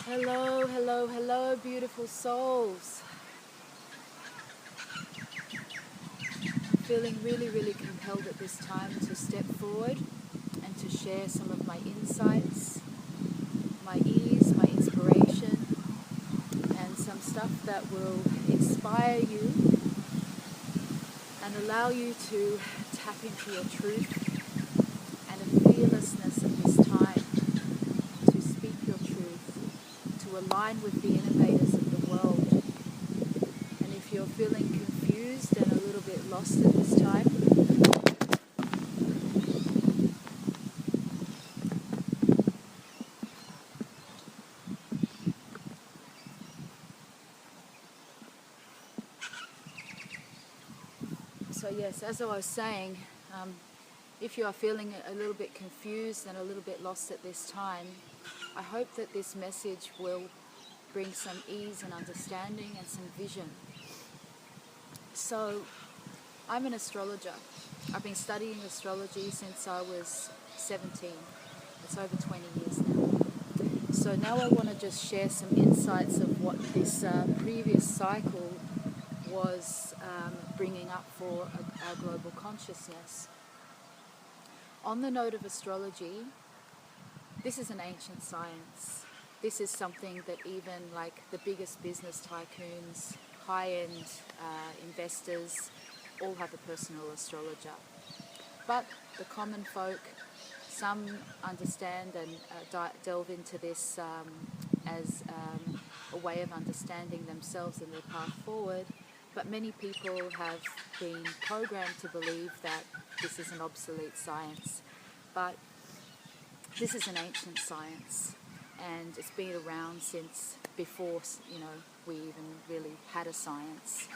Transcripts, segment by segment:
Hello, hello, hello, beautiful souls. I'm feeling really, really compelled at this time to step forward and to share some of my insights, my ease, my inspiration, and some stuff that will inspire you and allow you to tap into your truth and a fearlessness at this time to speak your truth, to align with the innovators of the world. And if you're feeling confused and a little bit lost at this time, so yes, as I was saying, if you are feeling a little bit confused and a little bit lost at this time, I hope that this message will bring some ease and understanding and some vision. So, I'm an astrologer. I've been studying astrology since I was 17. It's over 20 years now. So now I want to just share some insights of what this previous cycle was bringing up for our global consciousness. On the note of astrology, this is an ancient science. This is something that even like the biggest business tycoons, high-end investors, all have a personal astrologer. But the common folk, some understand and delve into this as a way of understanding themselves and their path forward. But many people have been programmed to believe that this is an obsolete science. But this is an ancient science, and it's been around since before, we even really had a science.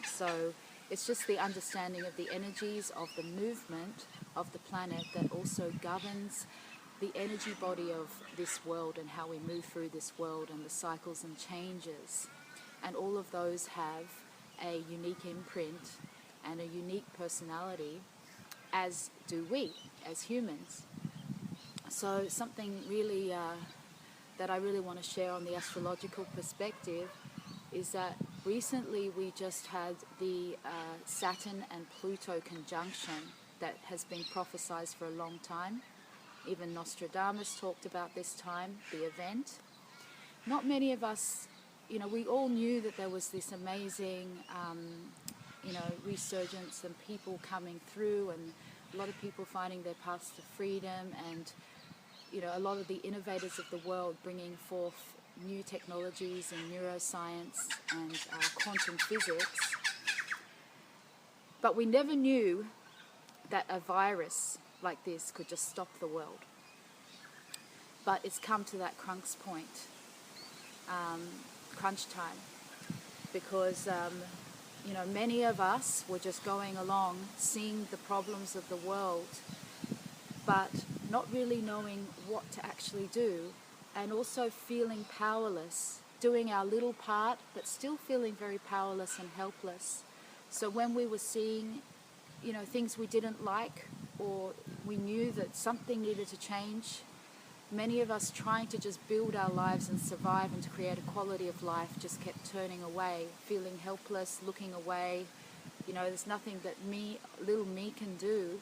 So it's just the understanding of the energies of the movement of the planet that also governs the energy body of this world and how we move through this world and the cycles and changes. And all of those have a unique imprint and a unique personality, as do we as humans. So something really that I really want to share on the astrological perspective is that recently we just had the Saturn and Pluto conjunction that has been prophesied for a long time. Even Nostradamus talked about this time, the event. Not many of us, we all knew that there was this amazing, resurgence and people coming through and a lot of people finding their paths to freedom and, a lot of the innovators of the world bringing forth new technologies in neuroscience and quantum physics. But we never knew that a virus like this could just stop the world. But it's come to that crunch point, crunch time, because many of us were just going along, seeing the problems of the world, but not really knowing what to actually do, and also feeling powerless, doing our little part, but still feeling very powerless and helpless. So when we were seeing, things we didn't like, or we knew that something needed to change, many of us trying to just build our lives and survive and to create a quality of life just kept turning away, feeling helpless, looking away. There's nothing that little me can do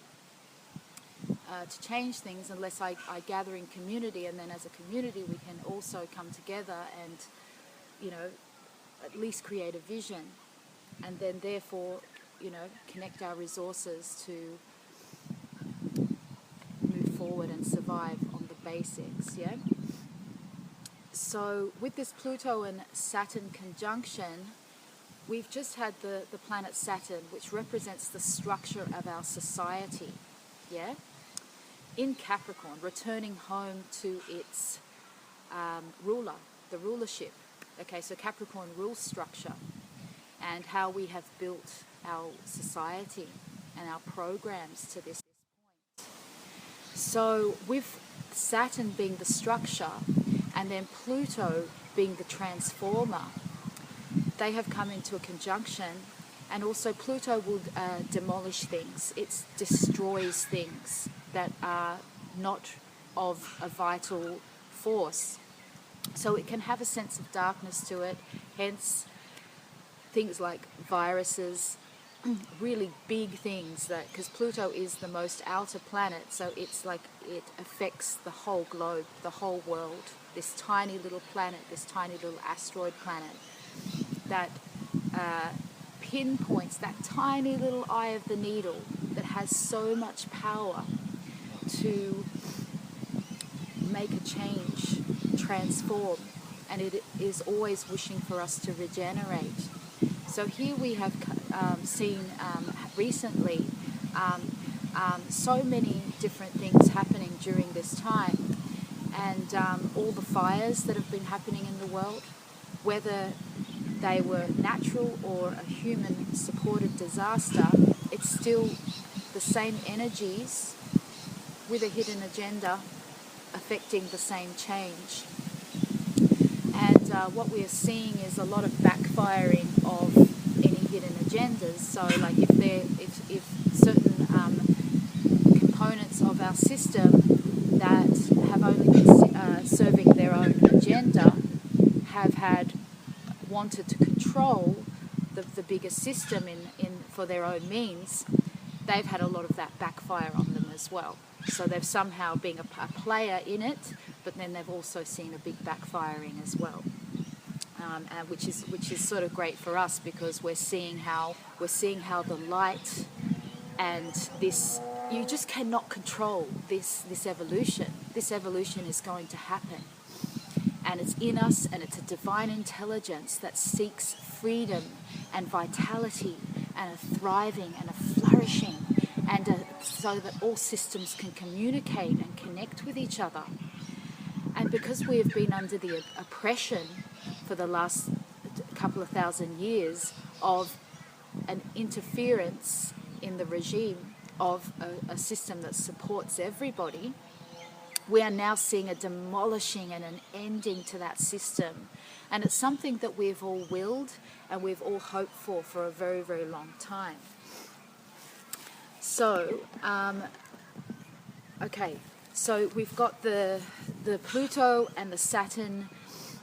to change things unless I gather in community, and then as a community we can also come together and, at least create a vision, and then therefore, connect our resources to move forward and survive on the basics, yeah? So with this Pluto and Saturn conjunction, we've just had the planet Saturn, which represents the structure of our society, yeah? In Capricorn, returning home to its ruler, the rulership. Okay, so Capricorn rules structure and how we have built our society and our programs to this point. So with Saturn being the structure and then Pluto being the transformer, they have come into a conjunction, and also Pluto will demolish things. It destroys things that are not of a vital force. So it can have a sense of darkness to it, hence things like viruses, really big things, that because Pluto is the most outer planet, so it's like it affects the whole globe, the whole world. This tiny little planet, this tiny little asteroid planet that pinpoints that tiny little eye of the needle that has so much power to make a change, transform, and it is always wishing for us to regenerate. So here we have seen recently so many different things happening during this time, and all the fires that have been happening in the world, whether they were natural or a human supported disaster, it's still the same energies with a hidden agenda affecting the same change. And what we are seeing is a lot of backfiring of any hidden agendas. So like if certain components of our system that have only been serving their own agenda have wanted to control the bigger system for their own means, they've had a lot of that backfire on them as well. So they've somehow been a player in it, but then they've also seen a big backfiring as well, which is sort of great for us, because we're seeing how the light and this, you just cannot control this evolution. This evolution is going to happen, and it's in us, and it's a divine intelligence that seeks freedom and vitality and a thriving and a flourishing, and so that all systems can communicate and connect with each other. And because we have been under the oppression for the last couple of thousand years of an interference in the regime of a system that supports everybody, we are now seeing a demolishing and an ending to that system. And it's something that we've all willed and we've all hoped for a very, very long time. So, so we've got the Pluto and the Saturn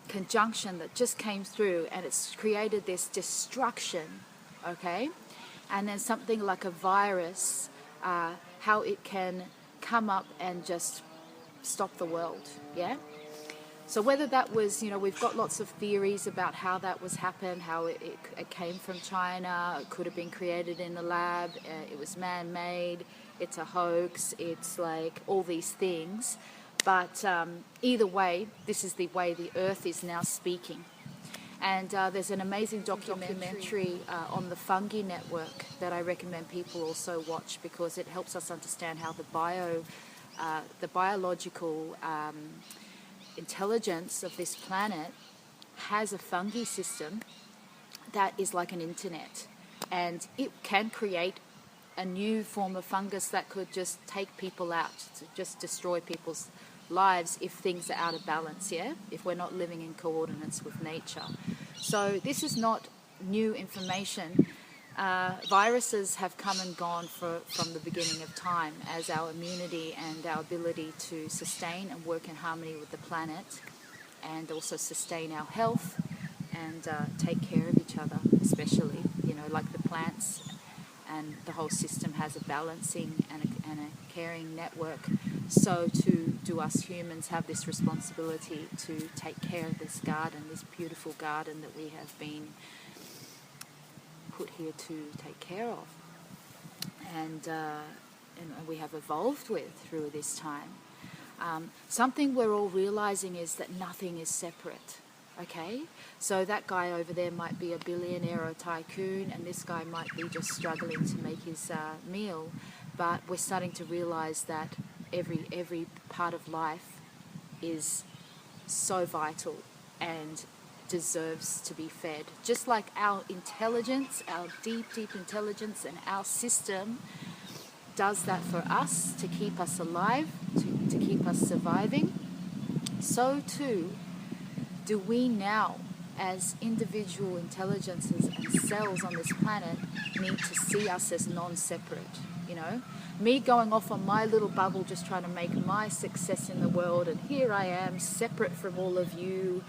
conjunction that just came through, and it's created this destruction, okay? And then something like a virus, how it can come up and just stop the world, yeah? So whether that was, we've got lots of theories about how that was happened, how it came from China, it could have been created in the lab, it was man-made, it's a hoax, it's like all these things. But either way, this is the way the Earth is now speaking. And there's an amazing documentary on the Fungi Network that I recommend people also watch, because it helps us understand how the biological intelligence of this planet has a fungi system that is like an internet, and it can create a new form of fungus that could just take people out, to just destroy people's lives if things are out of balance, yeah? If we're not living in coordinates with nature. So this is not new information. Viruses have come and gone from the beginning of time, as our immunity and our ability to sustain and work in harmony with the planet, and also sustain our health and take care of each other, especially, like the plants, and the whole system has a balancing and a caring network. So too do us humans have this responsibility to take care of this garden, this beautiful garden that we have been put here to take care of, and we have evolved with through this time. Something we're all realizing is that nothing is separate. Okay, so that guy over there might be a billionaire or a tycoon, and this guy might be just struggling to make his meal. But we're starting to realize that every part of life is so vital and deserves to be fed. Just like our intelligence, our deep intelligence, and our system does that for us to keep us alive, to keep us surviving, so too do we now, as individual intelligences and cells on this planet, need to see us as non-separate. you know. Me going off on my little bubble, just trying to make my success in the world, and here I am, separate from all of you,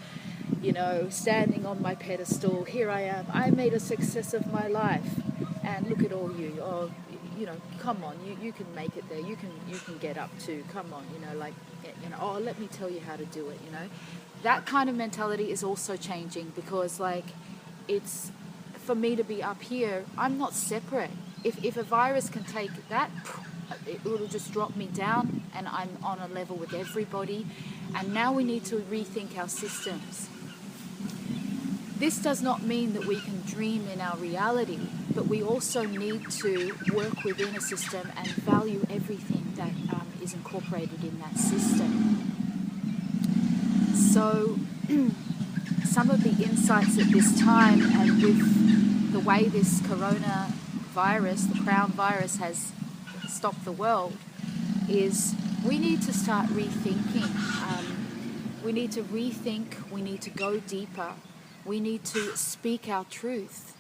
you know, standing on my pedestal. Here I am, I made a success of my life, and look at all you. Oh, you know, come on, you can make it there. You can get up too. Come on, you know, like, you know. Oh, let me tell you how to do it. You know, that kind of mentality is also changing, because like, it's for me to be up here. I'm not separate. If a virus can take that, it will just drop me down, and I'm on a level with everybody. And now we need to rethink our systems. This does not mean that we can dream in our reality, but we also need to work within a system and value everything that is incorporated in that system. So some of the insights at this time, and with the way this coronavirus, the crown virus, has stopped the world, is we need to start rethinking. We need to rethink, we need to go deeper, we need to speak our truth.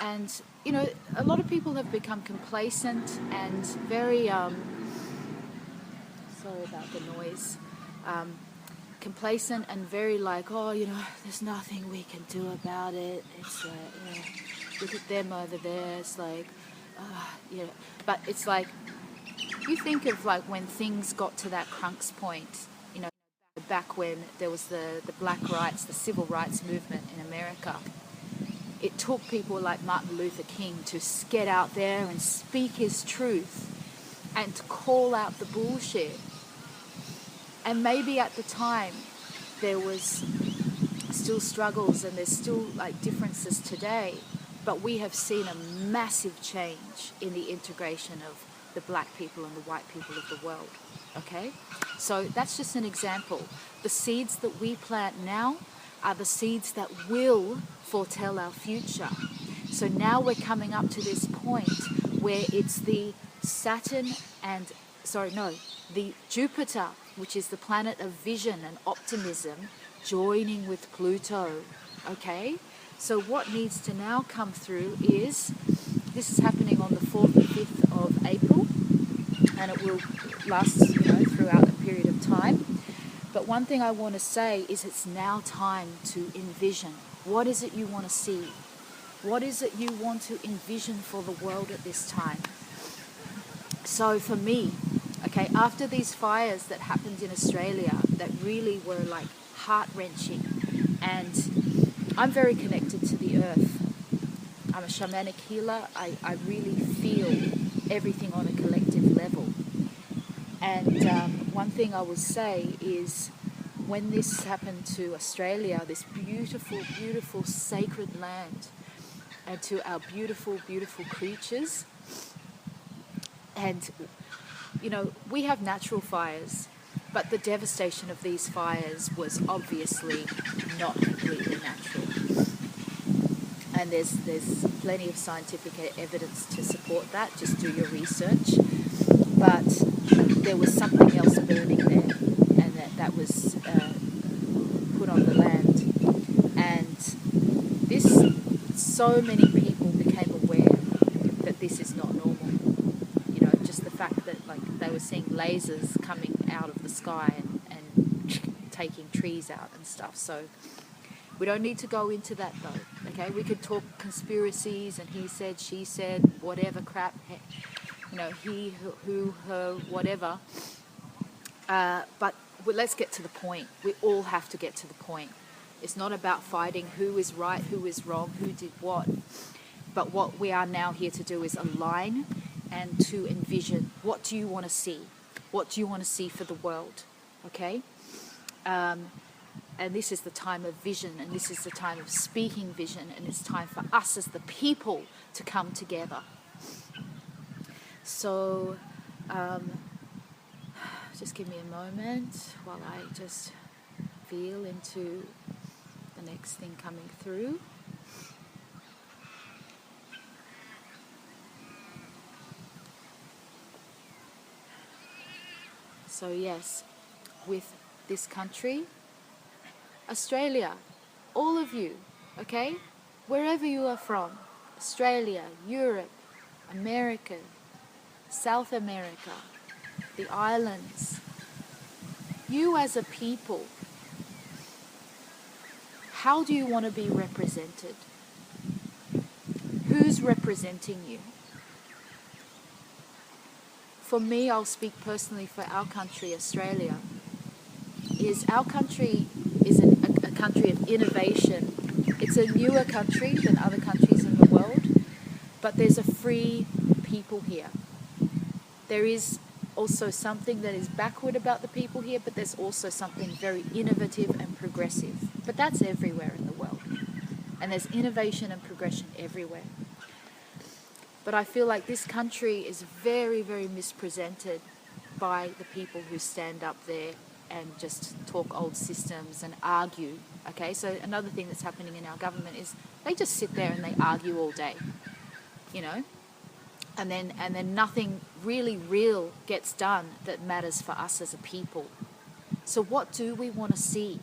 And, you know, a lot of people have become complacent and very, sorry about the noise, complacent and very like, oh, you know, there's nothing we can do about it. It's yeah, look at them over there. It's like, you know, but it's like, you think of like when things got to that crux point, you know, back when there was the black rights, the civil rights movement in America. It took people like Martin Luther King to get out there and speak his truth and to call out the bullshit. And maybe at the time there was still struggles, and there's still like differences today, but we have seen a massive change in the integration of the black people and the white people of the world. Okay? So that's just an example. The seeds that we plant now are the seeds that will foretell our future. So now we're coming up to this point where it's the the Jupiter, which is the planet of vision and optimism, joining with Pluto. Okay? So what needs to now come through is, this is happening on the 4th and 5th of April, and it will last, you know, throughout a period of time. But one thing I want to say is it's now time to envision. What is it you want to see? What is it you want to envision for the world at this time? So for me, okay, after these fires that happened in Australia that really were like heart-wrenching, and I'm very connected to the earth. I'm a shamanic healer. I really feel everything on a collective level. And one thing I will say is, when this happened to Australia, this beautiful, beautiful sacred land, and to our beautiful, beautiful creatures, and, you know, we have natural fires, but the devastation of these fires was obviously not completely natural. And there's plenty of scientific evidence to support that. Just do your research. But there was something else burning there, and that was put on the land. And so many people became aware that this is not normal. You know, just the fact that like they were seeing lasers coming out of the sky and taking trees out and stuff. So we don't need to go into that though. Okay, we could talk conspiracies and he said, she said, whatever crap. You know, he, who, her, whatever. But let's get to the point. We all have to get to the point. It's not about fighting who is right, who is wrong, who did what. But what we are now here to do is align and to envision. What do you want to see? What do you want to see for the world? Okay? And this is the time of vision, and this is the time of speaking vision, and it's time for us as the people to come together. So, just give me a moment while I just feel into the next thing coming through. So yes, with this country, Australia, all of you, okay, wherever you are from, Australia, Europe, America, South America, the islands. You as a people, how do you want to be represented? Who's representing you? For me, I'll speak personally for our country, Australia. Our country is a country of innovation. It's a newer country than other countries in the world, but there's a free people here. There is also something that is backward about the people here, but there's also something very innovative and progressive. But that's everywhere in the world. And there's innovation and progression everywhere. But I feel like this country is very, very misrepresented by the people who stand up there and just talk old systems and argue. Okay, so another thing that's happening in our government is they just sit there and they argue all day, you know, and then nothing really real gets done that matters for us as a people. So what do we want to see?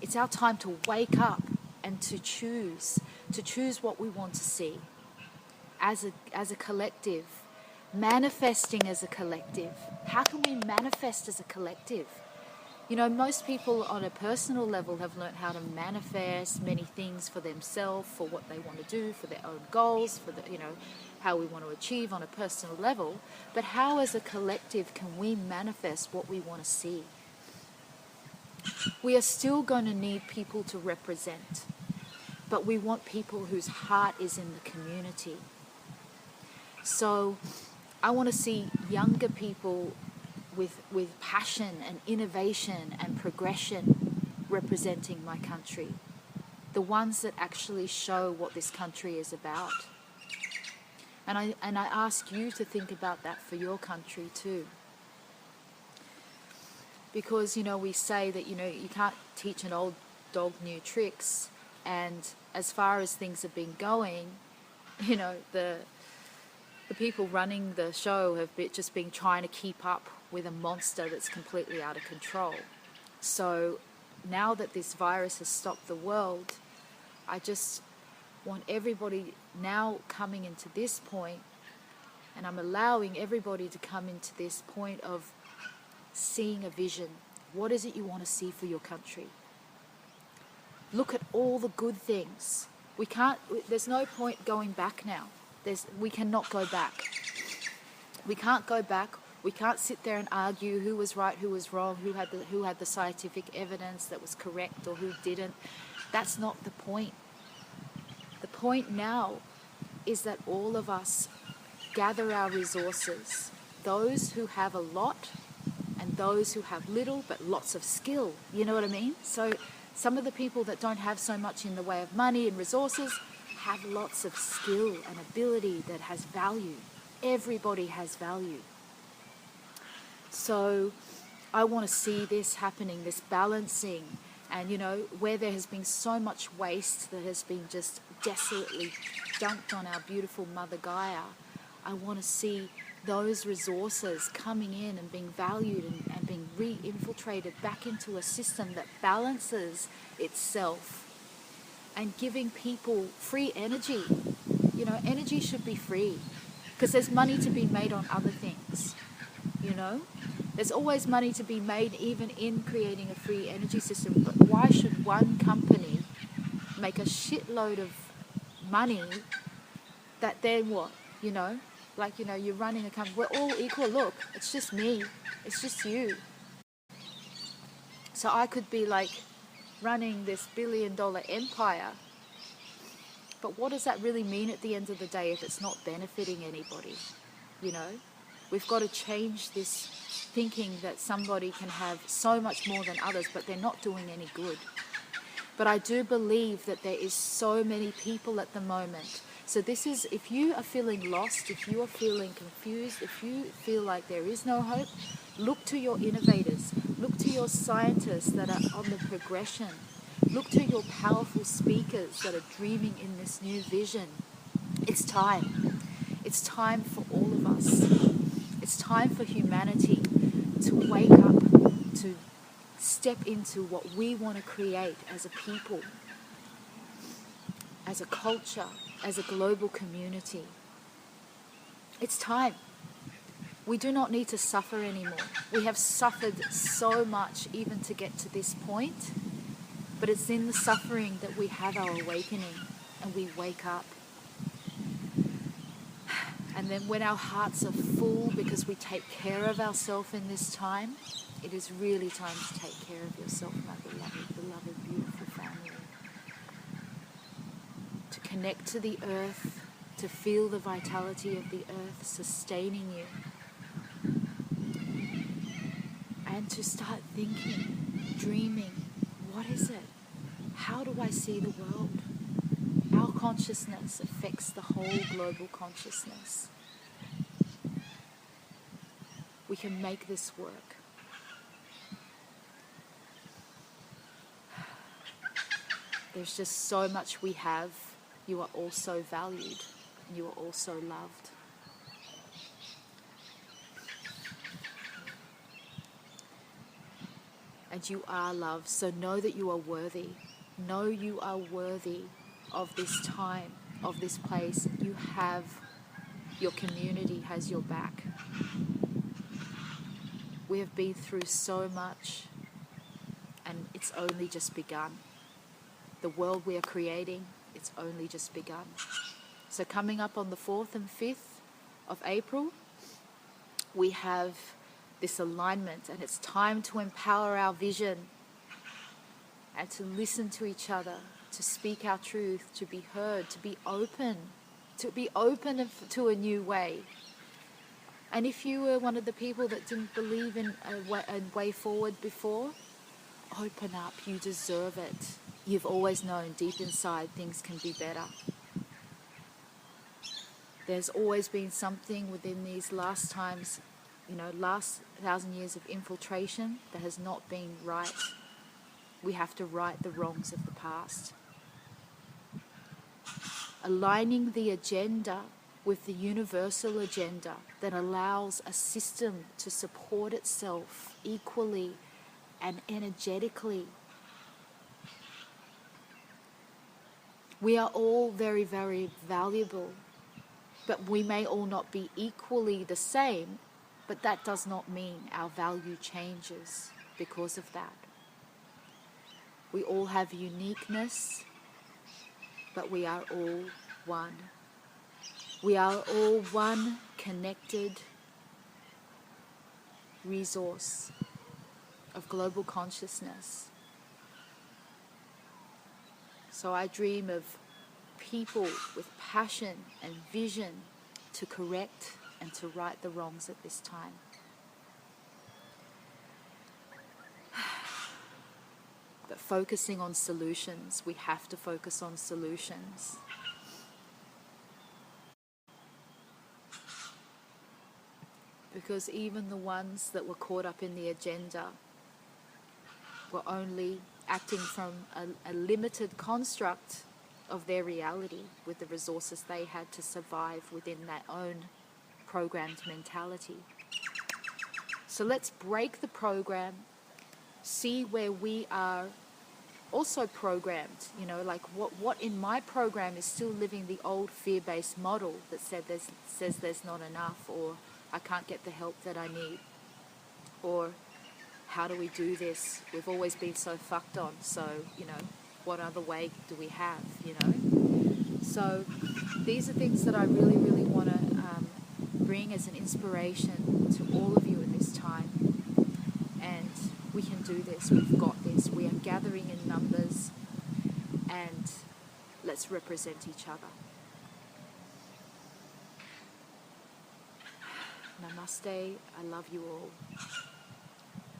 It's our time to wake up and to choose what we want to see as a collective, manifesting as a collective. How can we manifest as a collective? You know, most people on a personal level have learned how to manifest many things for themselves, for what they want to do, for their own goals, for the, you know, how we want to achieve on a personal level. But how as a collective can we manifest what we want to see? We are still going to need people to represent, but we want people whose heart is in the community. So I want to see younger people with passion and innovation and progression representing my country. The ones that actually show what this country is about. And I ask you to think about that for your country too. Because, you know, we say that, you know, you can't teach an old dog new tricks. And as far as things have been going, you know, the people running the show have just been trying to keep up with a monster that's completely out of control. So now that this virus has stopped the world, I just want everybody now coming into this point, and I'm allowing everybody to come into this point of seeing a vision. What is it you want to see for your country? Look at all the good things. There's no point going back now. We cannot go back. We can't go back. We can't sit there and argue who was right, who was wrong, who had the scientific evidence that was correct or who didn't. That's not the point. The point now is that all of us gather our resources, those who have a lot and those who have little but lots of skill. You know what I mean? So some of the people that don't have so much in the way of money and resources have lots of skill and ability that has value. Everybody has value. So I want to see this happening, this balancing. And, you know, where there has been so much waste that has been just desolately dumped on our beautiful Mother Gaia, I want to see those resources coming in and being valued and being re-infiltrated back into a system that balances itself and giving people free energy. You know, energy should be free because there's money to be made on other things, you know? There's always money to be made even in creating a free energy system. But why should one company make a shitload of money that then what? You know? Like, you know, you're running a company. We're all equal. Look, it's just me. It's just you. So I could be like running this billion-dollar empire. But what does that really mean at the end of the day if it's not benefiting anybody? You know? We've got to change this thinking that somebody can have so much more than others, but they're not doing any good. But I do believe that there is so many people at the moment. So this is, if you are feeling lost, if you are feeling confused, if you feel like there is no hope, look to your innovators. Look to your scientists that are on the progression. Look to your powerful speakers that are dreaming in this new vision. It's time. It's time for all of us. It's time for humanity to wake up, to step into what we want to create as a people, as a culture, as a global community. It's time. We do not need to suffer anymore. We have suffered so much even to get to this point, but it's in the suffering that we have our awakening and we wake up. And then when our hearts are full because we take care of ourselves in this time, it is really time to take care of yourself, my beloved, beautiful family. To connect to the earth, to feel the vitality of the earth sustaining you. And to start thinking, dreaming, what is it? How do I see the world? Our consciousness affects the whole global consciousness. We can make this work. There's just so much we have. You are all so valued, and you are all so loved. And you are loved, so know that you are worthy. Know you are worthy of this time, of this place. You have, your community has your back. We have been through so much, and it's only just begun. The world we are creating, it's only just begun. So coming up on the 4th and 5th of April, we have this alignment, and it's time to empower our vision and to listen to each other, to speak our truth, to be heard, to be open to a new way. And if you were one of the people that didn't believe in a way forward before, open up. You deserve it. You've always known deep inside things can be better. There's always been something within these last times, last 1,000 years of infiltration that has not been right. We have to right the wrongs of the past. Aligning the agenda with the universal agenda that allows a system to support itself equally and energetically. We are all very, very valuable, but we may all not be equally the same, but that does not mean our value changes because of that. We all have uniqueness, but we are all one. We are all one connected resource of global consciousness. So I dream of people with passion and vision to correct and to right the wrongs at this time. But focusing on solutions, we have to focus on solutions. Because even the ones that were caught up in the agenda were only acting from a limited construct of their reality with the resources they had to survive within their own programmed mentality. So let's break the program, see where we are also programmed, like what in my program is still living the old fear-based model that says there's not enough, or I can't get the help that I need, or how do we do this? We've always been so fucked on, so, what other way do we have, So these are things that I really, really want to bring as an inspiration to all of you at this time. And we can do this. We've got this. We are gathering in numbers, and let's represent each other. Namaste. I love you all.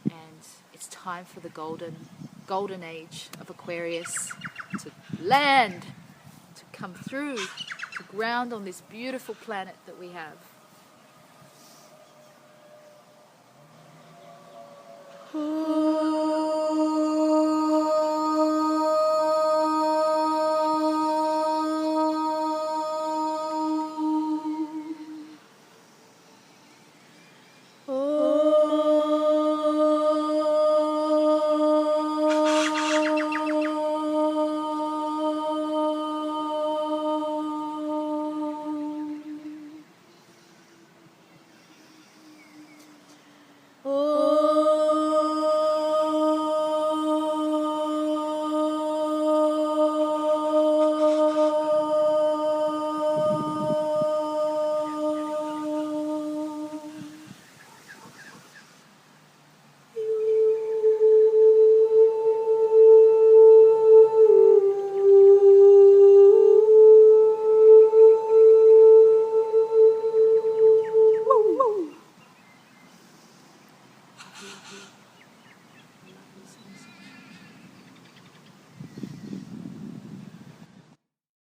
And it's time for the golden age of Aquarius to land, to come through, to ground on this beautiful planet that we have.